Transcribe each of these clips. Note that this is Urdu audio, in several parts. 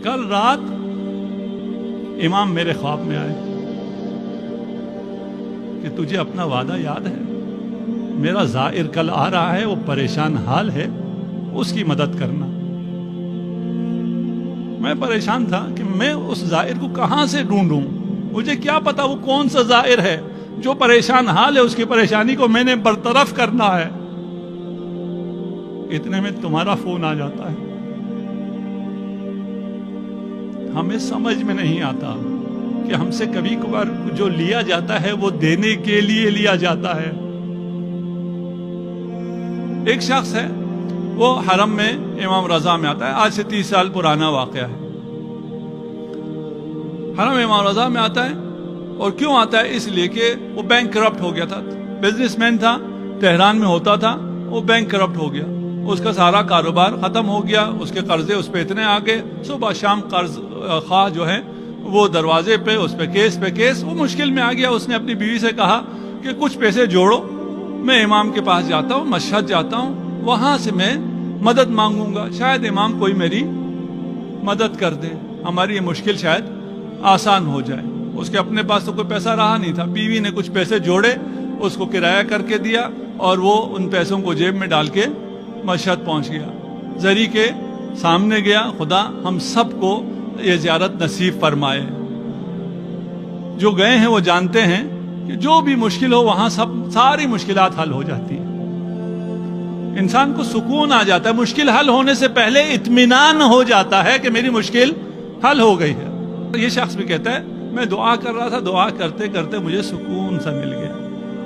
کل رات امام میرے خواب میں آئے کہ تجھے اپنا وعدہ یاد ہے؟ میرا زائر کل آ رہا ہے، وہ پریشان حال ہے، اس کی مدد کرنا۔ میں پریشان تھا کہ میں اس زائر کو کہاں سے ڈھونڈوں، مجھے کیا پتا وہ کون سا زائر ہے جو پریشان حال ہے، اس کی پریشانی کو میں نے برطرف کرنا ہے۔ اتنے میں تمہارا فون آ جاتا ہے۔ ہمیں سمجھ میں نہیں آتا کہ ہم سے کبھی کبھار جو لیا جاتا ہے وہ دینے کے لیے لیا جاتا ہے۔ ایک شخص ہے، وہ حرم میں امام رضا میں آتا ہے، آج سے 30 سال پرانا واقعہ ہے۔ حرم امام رضا میں آتا ہے، اور کیوں آتا ہے؟ اس لیے کہ وہ بینک کرپٹ ہو گیا تھا، بزنس مین تھا، تہران میں ہوتا تھا، وہ بینک کرپٹ ہو گیا، اس کا سارا کاروبار ختم ہو گیا، اس کے قرضے اس پہ اتنے آ گئے، صبح شام قرض خواہ جو ہے وہ دروازے پہ، اس پہ کیس، وہ مشکل میں آ گیا۔ اس نے اپنی بیوی سے کہا کہ کچھ پیسے جوڑو، میں امام کے پاس جاتا ہوں، مشہد جاتا ہوں، وہاں سے میں مدد مانگوں گا، شاید امام کوئی میری مدد کر دے، ہماری یہ مشکل شاید آسان ہو جائے۔ اس کے اپنے پاس تو کوئی پیسہ رہا نہیں تھا، بیوی نے کچھ پیسے جوڑے، اس کو کرایہ کر کے دیا، اور وہ ان پیسوں کو جیب میں ڈال کے مشہد پہنچ گیا، زری کے سامنے گیا۔ خدا ہم سب کو یہ زیارت نصیب فرمائے۔ جو گئے ہیں وہ جانتے ہیں کہ جو بھی مشکل ہو وہاں ساری مشکلات حل ہو جاتی ہیں، انسان کو سکون آ جاتا ہے، مشکل حل ہونے سے پہلے اطمینان ہو جاتا ہے کہ میری مشکل حل ہو گئی ہے۔ یہ شخص بھی کہتا ہے میں دعا کر رہا تھا، دعا کرتے کرتے مجھے سکون سا مل گیا،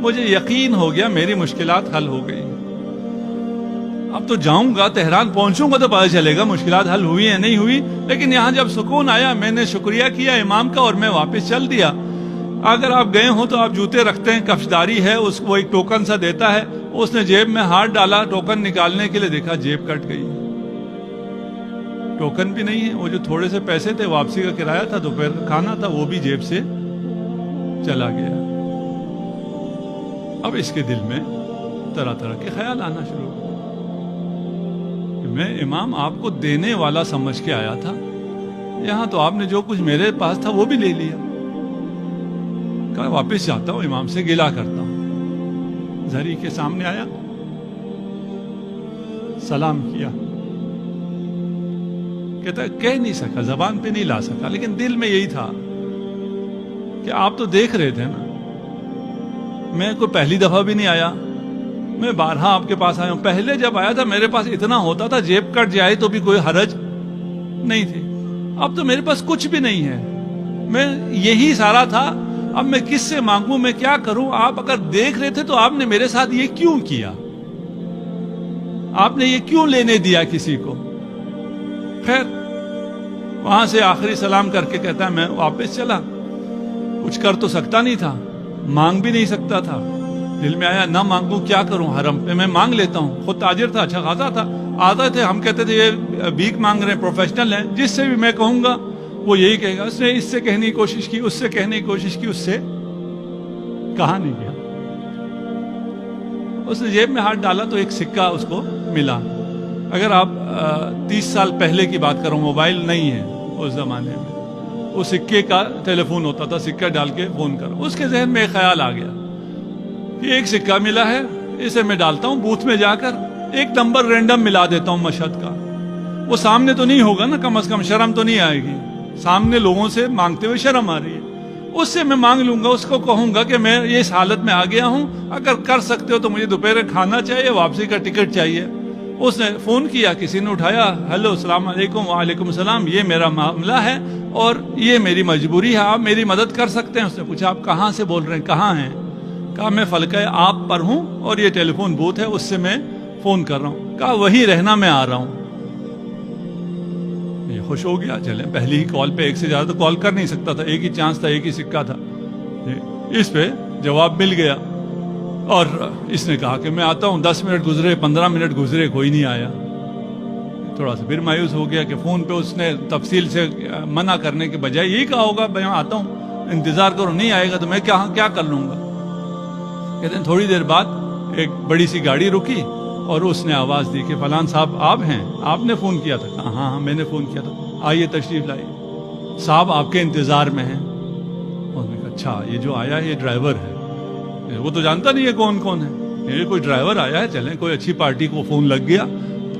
مجھے یقین ہو گیا میری مشکلات حل ہو گئی۔ اب تو جاؤں گا، تہران پہنچوں گا تو پتہ چلے گا مشکلات حل ہوئی ہیں نہیں ہوئی، لیکن یہاں جب سکون آیا میں نے شکریہ کیا امام کا اور میں واپس چل دیا۔ اگر آپ گئے ہوں تو آپ جوتے رکھتے ہیں، کفشداری ہے، اس کو ایک ٹوکن سا دیتا ہے، اس نے جیب میں ہاتھ ڈالا ٹوکن نکالنے کے لیے، دیکھا جیب کٹ گئی، ٹوکن بھی نہیں ہے، وہ جو تھوڑے سے پیسے تھے واپسی کا کرایہ تھا، دوپہر کا کھانا تھا، وہ بھی جیب سے چلا گیا۔ اب اس کے دل میں طرح طرح کے خیال آنا شروع ہو، میں امام آپ کو دینے والا سمجھ کے آیا تھا، یہاں تو آپ نے جو کچھ میرے پاس تھا وہ بھی لے لیا۔ کہا واپس جاتا ہوں، امام سے گلہ کرتا ہوں۔ زری کے سامنے آیا، سلام کیا، کہتا کہہ نہیں سکا، زبان پہ نہیں لا سکا، لیکن دل میں یہی تھا کہ آپ تو دیکھ رہے تھے نا، میں کوئی پہلی دفعہ بھی نہیں آیا، میں بارہا آپ کے پاس آیا ہوں، پہلے جب آیا تھا میرے پاس اتنا ہوتا تھا، جیب کٹ جائے تو بھی کوئی حرج نہیں تھی، اب تو میرے پاس کچھ بھی نہیں ہے، میں یہی سارا تھا، اب میں کس سے مانگوں، میں کیا کروں؟ آپ اگر دیکھ رہے تھے تو آپ نے میرے ساتھ یہ کیوں کیا؟ آپ نے یہ کیوں لینے دیا کسی کو؟ خیر وہاں سے آخری سلام کر کے کہتا ہے میں واپس چلا، کچھ کر تو سکتا نہیں تھا، مانگ بھی نہیں سکتا تھا، دل میں آیا نہ مانگوں کیا کروں، حرم پہ میں مانگ لیتا ہوں، خود تاجر تھا، اچھا خاصا تھا، آتا تھے، ہم کہتے تھے یہ بھیک مانگ رہے ہیں، پروفیشنل ہیں، جس سے بھی میں کہوں گا وہ یہی کہے گا۔ اس نے اس سے کہنے کی کوشش کی، اس سے کہنے کی کوشش کی، اس سے کہا نہیں گیا۔ اس نے جیب میں ہاتھ ڈالا تو ایک سکہ اس کو ملا۔ اگر آپ 30 سال پہلے کی بات کروں، موبائل نہیں ہے اس زمانے میں، وہ سکے کا ٹیلی فون ہوتا تھا، سکہ ڈال کے فون کرو۔ اس کے ذہن میں ایک خیال آ گیا کہ ایک سکہ ملا ہے، اسے میں ڈالتا ہوں بوتھ میں جا کر، ایک نمبر رینڈم ملا دیتا ہوں مشہد کا، وہ سامنے تو نہیں ہوگا نا، کم از کم شرم تو نہیں آئے گی، سامنے لوگوں سے مانگتے ہوئے شرم آ رہی ہے، اس سے میں مانگ لوں گا، اس کو کہوں گا کہ میں اس حالت میں آ گیا ہوں، اگر کر سکتے ہو تو مجھے دوپہر کھانا چاہیے، واپسی کا ٹکٹ چاہیے۔ اس نے فون کیا، کسی نے اٹھایا، ہیلو السلام علیکم، وعلیکم السلام، یہ میرا معاملہ ہے اور یہ میری مجبوری ہے، آپ میری مدد کر سکتے ہیں؟ اس نے پوچھا آپ کہاں سے بول رہے ہیں، کہاں ہیں؟ کہا میں فلکہ آپ پر ہوں اور یہ ٹیلی فون بوتھ ہے، اس سے میں فون کر رہا ہوں۔ کہا وہی رہنا، میں آ رہا ہوں۔ یہ خوش ہو گیا، چلے پہلی ہی کال پہ ایک سے زیادہ تو کال کر نہیں سکتا تھا، ایک ہی چانس تھا، ایک ہی سکہ تھا، اس پہ جواب مل گیا۔ اور اس نے کہا کہ میں آتا ہوں، 10 منٹ گزرے، 15 منٹ گزرے، کوئی نہیں آیا۔ تھوڑا سا پھر مایوس ہو گیا کہ فون پہ اس نے تفصیل سے منع کرنے کے بجائے یہی کہا ہوگا میں آتا ہوں، انتظار کرو، نہیں آئے گا تو میں کیا کر لوں گا۔ کہتے ہیں تھوڑی دیر بعد ایک بڑی سی گاڑی رکی اور اس نے آواز دی کہ فلان صاحب آپ ہیں، آپ نے فون کیا تھا؟ کہا ہاں میں نے فون کیا تھا۔ آئیے تشریف لائیے, صاحب آپ کے انتظار میں ہیں. انہوں نے کہا اچھا یہ جو آیا ہے یہ ڈرائیور ہے, وہ تو جانتا نہیں ہے کون کون ہے, یہ کوئی ڈرائیور آیا ہے, چلیں کوئی اچھی پارٹی کو فون لگ گیا,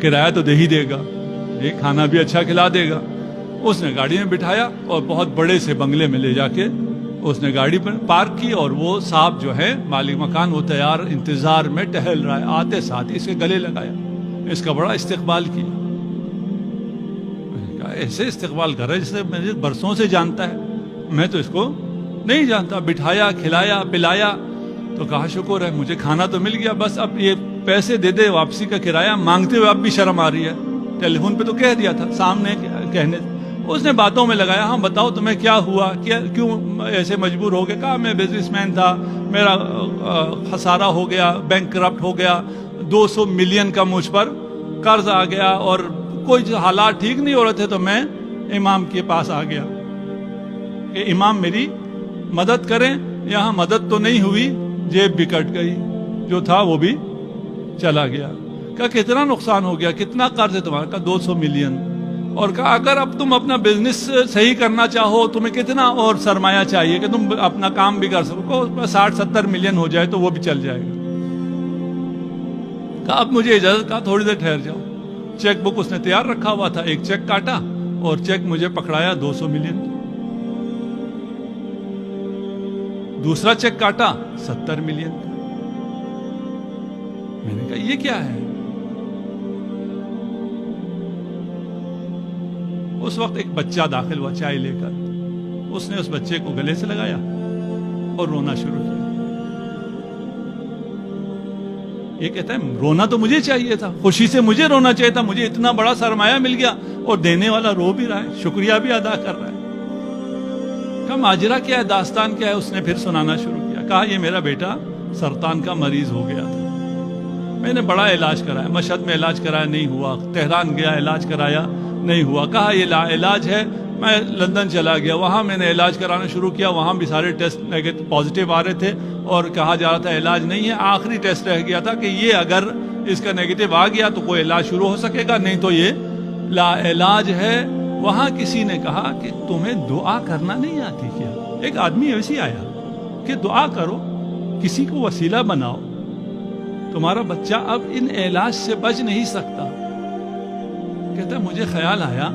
کرایہ تو دے ہی دے گا, یہ کھانا بھی اچھا کھلا دے گا. اس نے گاڑی میں بٹھایا اور بہت بڑے سے بنگلے میں لے جا کے اس نے گاڑی پر پارک کی, اور وہ صاحب جو ہے مالک مکان وہ تیار انتظار میں ٹہل رہا ہے, آتے ساتھ ہی اس کے گلے لگایا, اس کا بڑا استقبال کیا. میں نے کہا ایسے استقبال کر رہا ہے جسے مجھے برسوں سے جانتا ہے, میں تو اس کو نہیں جانتا. بٹھایا, کھلایا, پلایا, تو کہا شکر ہے مجھے کھانا تو مل گیا, بس اب یہ پیسے دے دے, واپسی کا کرایہ مانگتے ہوئے اب بھی شرم آ رہی ہے. ٹیلی فون پہ تو کہہ دیا تھا, سامنے کہنے. اس نے باتوں میں لگایا, ہاں بتاؤ تمہیں کیا ہوا, کیوں ایسے مجبور ہو گئے. کہا میں بزنس مین تھا, میرا خسارہ ہو گیا, بینک کرپٹ ہو گیا, 200 ملین کا مجھ پر قرض آ گیا, اور کوئی حالات ٹھیک نہیں ہو رہے تھے, تو میں امام کے پاس آ گیا کہ امام میری مدد کریں. یہاں مدد تو نہیں ہوئی, جیب بھی کٹ گئی, جو تھا وہ بھی چلا گیا. کہا کتنا نقصان ہو گیا, کتنا قرض ہے تمہارا؟ کہا 200 ملین. اور کہا اگر اب تم اپنا بزنس صحیح کرنا چاہو تمہیں کتنا اور سرمایہ چاہیے کہ تم اپنا کام بھی کر سکو؟ 60-70 ملین ہو جائے تو وہ بھی چل جائے گا. کہا اب مجھے اجازت, کہا تھوڑی دیر ٹھہر جاؤ. چیک بک اس نے تیار رکھا ہوا تھا, ایک چیک کاٹا اور چیک مجھے پکڑایا 200 ملین. دوسرا چیک کاٹا 70 ملین. میں نے کہا یہ کیا ہے؟ اس وقت ایک بچہ داخل ہوا چائے لے کر, اس نے اس بچے کو گلے سے لگایا اور رونا شروع کیا. یہ کہتا ہے رونا تو مجھے چاہیے تھا, خوشی سے مجھے رونا چاہیے تھا, مجھے اتنا بڑا سرمایہ مل گیا اور دینے والا رو بھی رہا ہے, شکریہ بھی ادا کر رہا ہے. کہا ماجرا کیا ہے, داستان کیا ہے؟ اس نے پھر سنانا شروع کیا. کہا یہ میرا بیٹا سرطان کا مریض ہو گیا تھا, میں نے بڑا علاج کرایا, مشہد میں علاج کرایا نہیں ہوا, تہران گیا علاج کرایا نہیں ہوا. کہا یہ لا علاج ہے, میں لندن چلا گیا, وہاں میں نے علاج کرانا شروع کیا, وہاں بھی سارے ٹیسٹ پازیٹیو آ رہے تھے اور کہا جا رہا تھا علاج نہیں ہے. آخری ٹیسٹ رہ گیا تھا کہ یہ اگر اس کا نیگیٹو آ گیا تو کوئی علاج شروع ہو سکے گا, نہیں تو یہ لا علاج ہے. وہاں کسی نے کہا کہ تمہیں دعا کرنا نہیں آتی کیا؟ ایک آدمی ایسی آیا کہ دعا کرو, کسی کو وسیلہ بناؤ, تمہارا بچہ اب ان علاج سے بچ نہیں سکتا. کہتا مجھے خیال آیا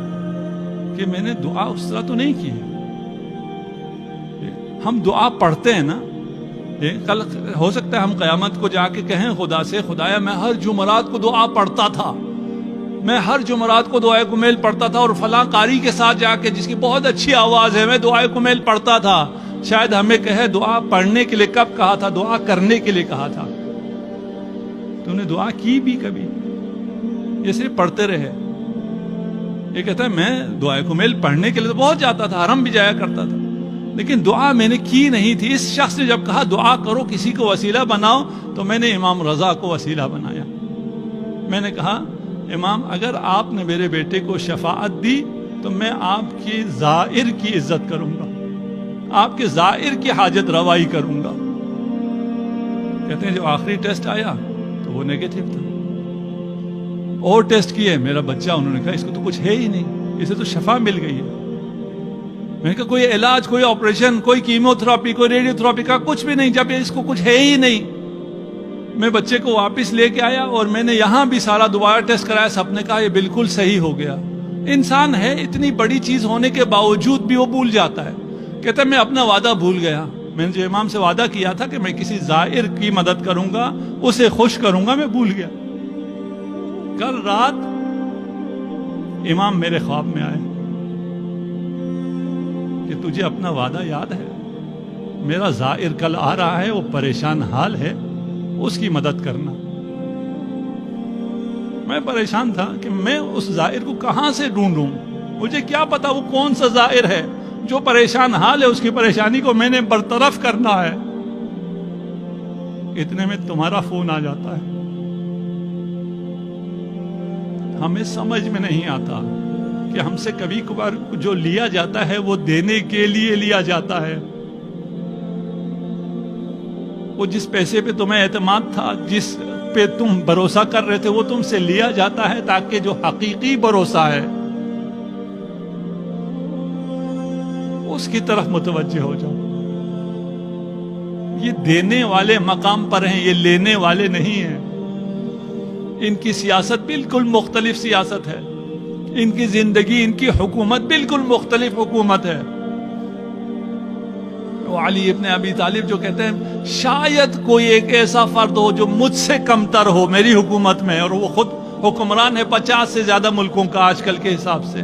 کہ میں نے دعا اس طرح تو نہیں کی. ہم دعا پڑھتے ہیں نا, کل ہو سکتا ہے ہم قیامت کو جا کے کہیں خدا سے, خدایا میں ہر جمعرات کو دعا پڑھتا تھا, میں ہر جمعرات کو دعائے کمیل پڑھتا تھا, اور فلاں قاری کے ساتھ جا کے جس کی بہت اچھی آواز ہے میں دعائے کمیل پڑھتا تھا. شاید ہمیں کہے دعا پڑھنے کے لیے کب کہا تھا, دعا کرنے کے لیے کہا تھا. تو نے دعا کی بھی کبھی؟ یہ صرف پڑھتے رہے. یہ کہتا ہے میں دعائے کمیل پڑھنے کے لیے تو بہت جاتا تھا, حرم بھی جایا کرتا تھا, لیکن دعا میں نے کی نہیں تھی. اس شخص نے جب کہا دعا کرو, کسی کو وسیلہ بناؤ, تو میں نے امام رضا کو وسیلہ بنایا. میں نے کہا امام اگر آپ نے میرے بیٹے کو شفاعت دی تو میں آپ کی زائر کی عزت کروں گا, آپ کے زائر کی حاجت روائی کروں گا. کہتے ہیں جو آخری ٹیسٹ آیا تو وہ نیگیٹو تھا. اور ٹیسٹ کیے, میرا بچہ, انہوں نے کہا اس کو تو کچھ ہے ہی نہیں, اسے تو شفا مل گئی ہے. میں نے کہا کوئی علاج, کوئی آپریشن, کوئی کیمو تھراپی, کوئی ریڈیو تھراپی کا کچھ بھی نہیں, جب اس کو کچھ ہے ہی نہیں. میں بچے کو واپس لے کے آیا اور میں نے یہاں بھی سارا دوبارہ ٹیسٹ کرایا, سب نے کہا یہ بالکل صحیح ہو گیا. انسان ہے, اتنی بڑی چیز ہونے کے باوجود بھی وہ بھول جاتا ہے. کہتا ہے میں اپنا وعدہ بھول گیا, میں نے جو امام سے وعدہ کیا تھا کہ میں کسی زائر کی مدد کروں گا, اسے خوش کروں گا, میں بھول گیا. کل رات امام میرے خواب میں آئے کہ تجھے اپنا وعدہ یاد ہے, میرا زائر کل آ رہا ہے, وہ پریشان حال ہے, اس کی مدد کرنا. میں پریشان تھا کہ میں اس زائر کو کہاں سے ڈھونڈوں, مجھے کیا پتا وہ کون سا زائر ہے جو پریشان حال ہے, اس کی پریشانی کو میں نے برطرف کرنا ہے. اتنے میں تمہارا فون آ جاتا ہے. ہمیں سمجھ میں نہیں آتا کہ ہم سے کبھی کبھار جو لیا جاتا ہے وہ دینے کے لیے لیا جاتا ہے. وہ جس پیسے پہ تمہیں اعتماد تھا, جس پہ تم بھروسہ کر رہے تھے, وہ تم سے لیا جاتا ہے تاکہ جو حقیقی بھروسہ ہے اس کی طرف متوجہ ہو جاؤ. یہ دینے والے مقام پر ہیں, یہ لینے والے نہیں ہیں. ان کی سیاست بالکل مختلف سیاست ہے, ان کی زندگی, ان کی حکومت بالکل مختلف حکومت ہے. وہ علی ابن ابی طالب جو کہتے ہیں شاید کوئی ایک ایسا فرد ہو جو مجھ سے کمتر ہو میری حکومت میں, اور وہ خود حکمران ہے 50 سے زیادہ ملکوں کا آج کل کے حساب سے.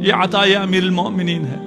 یہ عطا امیر المومنین ہے.